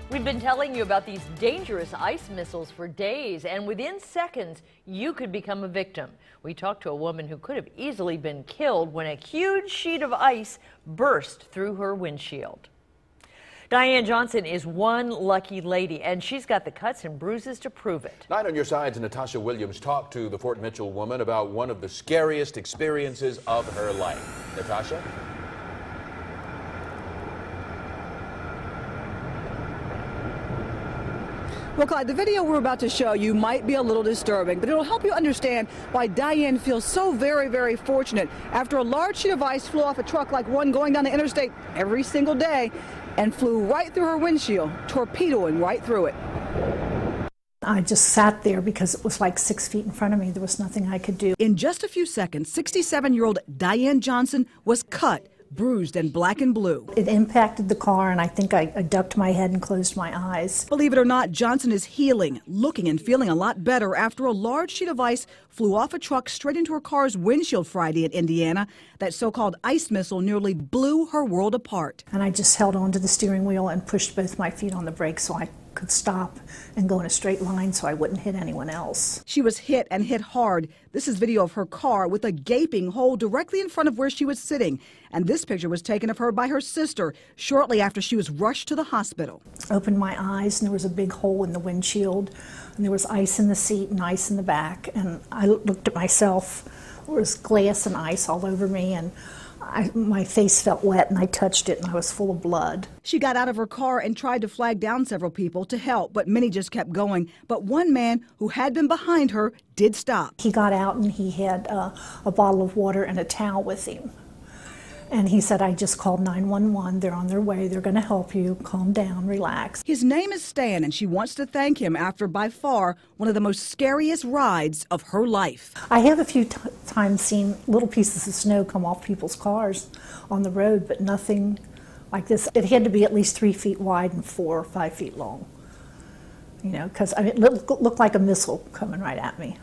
We've been telling you about these dangerous ice missiles for days, and within seconds, you could become a victim. We talked to a woman who could have easily been killed when a huge sheet of ice burst through her windshield. Diane Johnson is one lucky lady, and she's got the cuts and bruises to prove it. 9 on your side's Natasha Williams talked to the Fort Mitchell woman about one of the scariest experiences of her life. Natasha? Well, Clyde, the video we're about to show you might be a little disturbing, but it'll help you understand why Diane feels so very, very fortunate after a large sheet of ice flew off a truck like one going down the interstate every single day and flew right through her windshield, torpedoing right through it. I just sat there because it was like 6 feet in front of me. There was nothing I could do. In just a few seconds, 67-year-old Diane Johnson was cut, bruised, and black and blue. It impacted the car, and I think I ducked my head and closed my eyes. Believe it or not, Johnson is healing, looking and feeling a lot better after a large sheet of ice flew off a truck straight into her car's windshield Friday in Indiana. That so-called ice missile nearly blew her world apart. And I just held onto the steering wheel and pushed both my feet on the brake so I could stop and go in a straight line so I wouldn't hit anyone else. She was hit and hit hard. This is video of her car with a gaping hole directly in front of where she was sitting. And this picture was taken of her by her sister shortly after she was rushed to the hospital. Opened my eyes and there was a big hole in the windshield and there was ice in the seat and ice in the back. And I looked at myself. There was glass and ice all over me, and my face felt wet, and I touched it and I was full of blood. She got out of her car and tried to flag down several people to help, but many just kept going. But one man who had been behind her did stop. He got out and he had a bottle of water and a towel with him. And he said, I just called 911. They're on their way. They're going to help you. Calm down, relax. His name is Stan, and she wants to thank him after by far one of the most scariest rides of her life. I have a few times seen little pieces of snow come off people's cars on the road, but nothing like this. It had to be at least 3 feet wide and 4 or 5 feet long. You know, because I mean, it looked like a missile coming right at me.